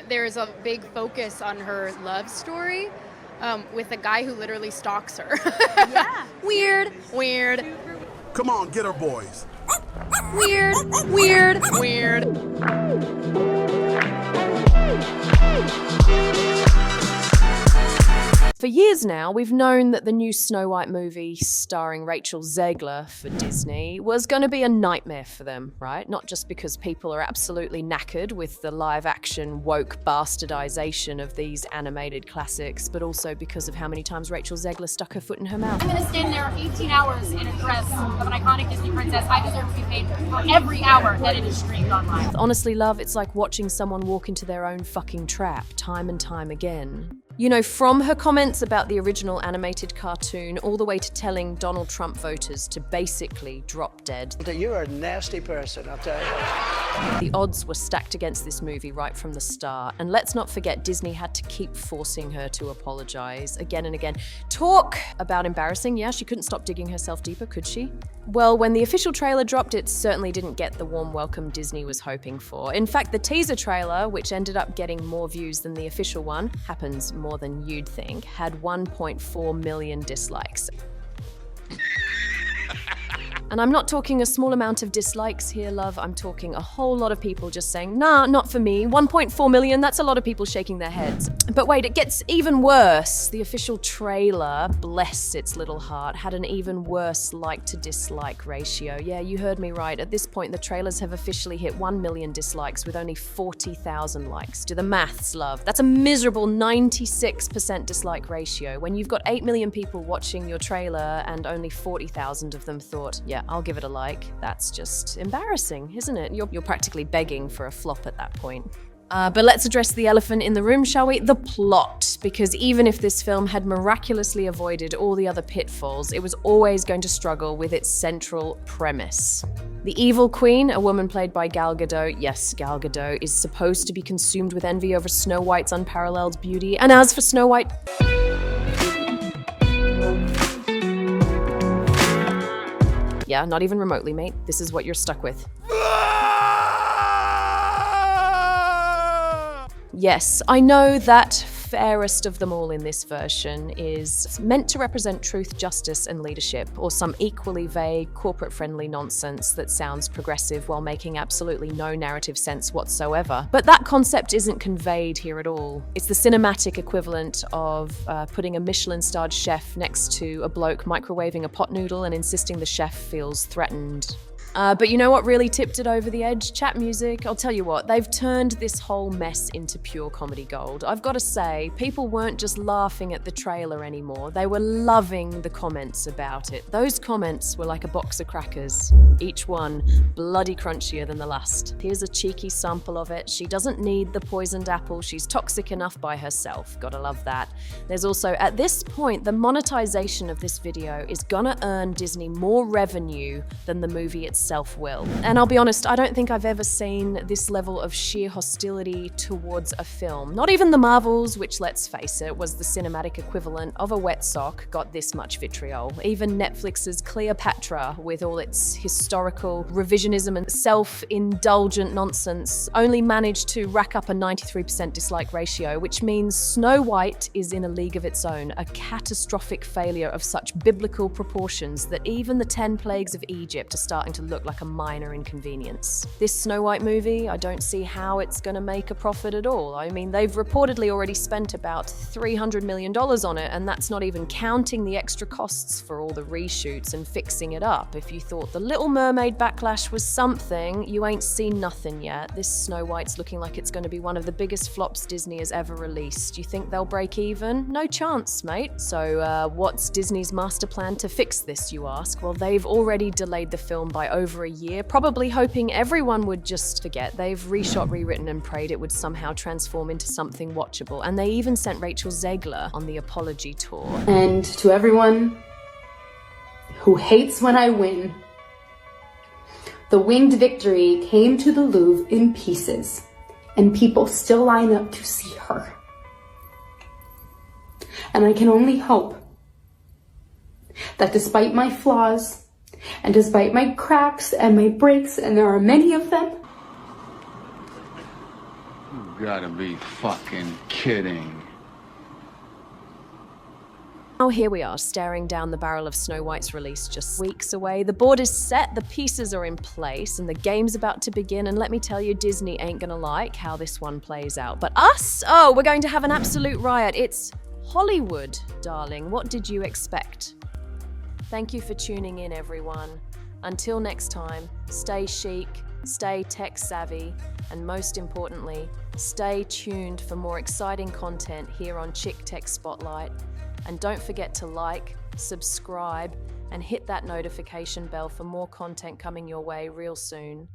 there's a big focus on her love story with a guy who literally stalks her. Yeah. Weird. Come on, get her, boys. Weird. For years now, we've known that the new Snow White movie starring Rachel Zegler for Disney was going to be a nightmare for them, right? Not just because people are absolutely knackered with the live-action woke bastardization of these animated classics, but also because of how many times Rachel Zegler stuck her foot in her mouth. I'm going to stand there 18 hours in a dress of an iconic Disney princess. I deserve to be paid for every hour that it is streamed online. Honestly, love, it's like watching someone walk into their own fucking trap time and time again. You know, from her comments about the original animated cartoon all the way to telling Donald Trump voters to basically drop dead. You're a nasty person, I'll tell you. The odds were stacked against this movie right from the start. And let's not forget, Disney had to keep forcing her to apologize again and again. Talk about embarrassing. Yeah, she couldn't stop digging herself deeper, could she? Well, when the official trailer dropped, it certainly didn't get the warm welcome Disney was hoping for. In fact, the teaser trailer, which ended up getting more views than the official one, happens more than you'd think, had 1.4 million dislikes. And I'm not talking a small amount of dislikes here, love. I'm talking a whole lot of people just saying, nah, not for me. 1.4 million, that's a lot of people shaking their heads. But wait, it gets even worse. The official trailer, bless its little heart, had an even worse like to dislike ratio. Yeah, you heard me right. At this point, the trailers have officially hit 1 million dislikes with only 40,000 likes. Do the maths, love. That's a miserable 96% dislike ratio. When you've got 8 million people watching your trailer and only 40,000 of them thought, yeah, I'll give it a like. That's just embarrassing, isn't it? You're practically begging for a flop at that point. But let's address the elephant in the room, shall we? The plot. Because even if this film had miraculously avoided all the other pitfalls, it was always going to struggle with its central premise. The evil queen, a woman played by Gal Gadot, yes, Gal Gadot, is supposed to be consumed with envy over Snow White's unparalleled beauty. And as for Snow White... Yeah, not even remotely, mate. This is what you're stuck with. Yes, I know that fairest of them all in this version is meant to represent truth, justice, and leadership, or some equally vague, corporate-friendly nonsense that sounds progressive while making absolutely no narrative sense whatsoever. But that concept isn't conveyed here at all. It's the cinematic equivalent of putting a Michelin-starred chef next to a bloke microwaving a pot noodle and insisting the chef feels threatened. But you know what really tipped it over the edge? Chat music. I'll tell you what, they've turned this whole mess into pure comedy gold. I've got to say, people weren't just laughing at the trailer anymore. They were loving the comments about it. Those comments were like a box of crackers, each one bloody crunchier than the last. Here's a cheeky sample of it. She doesn't need the poisoned apple. She's toxic enough by herself. Gotta love that. There's also, at this point, the monetization of this video is gonna earn Disney more revenue than the movie itself will. And I'll be honest, I don't think I've ever seen this level of sheer hostility towards a film. Not even the Marvels, which, let's face it, was the cinematic equivalent of a wet sock, got this much vitriol. Even Netflix's Cleopatra, with all its historical revisionism and self-indulgent nonsense, only managed to rack up a 93% dislike ratio, which means Snow White is in a league of its own, a catastrophic failure of such biblical proportions that even the 10 plagues of Egypt are starting to look like a minor inconvenience. This Snow White movie, I don't see how it's gonna make a profit at all. I mean, they've reportedly already spent about $300 million on it, and that's not even counting the extra costs for all the reshoots and fixing it up. If you thought The Little Mermaid backlash was something, you ain't seen nothing yet. This Snow White's looking like it's gonna be one of the biggest flops Disney has ever released. You think they'll break even? No chance, mate. So what's Disney's master plan to fix this, you ask? Well, they've already delayed the film by over a year, probably hoping everyone would just forget. They've reshot, rewritten, and prayed it would somehow transform into something watchable. And they even sent Rachel Zegler on the apology tour. And to everyone who hates when I win, the winged victory came to the Louvre in pieces, and people still line up to see her. And I can only hope that despite my flaws, and despite my cracks and my breaks, and there are many of them, gotta be fucking kidding. Oh, here we are, staring down the barrel of Snow White's release just weeks away. The board is set, the pieces are in place, and the game's about to begin. And let me tell you, Disney ain't gonna like how this one plays out. But us? Oh, we're going to have an absolute riot. It's Hollywood, darling. What did you expect? Thank you for tuning in, everyone. Until next time, stay chic, stay tech savvy, and most importantly, stay tuned for more exciting content here on Chick Tech Spotlight. And don't forget to like, subscribe, and hit that notification bell for more content coming your way real soon.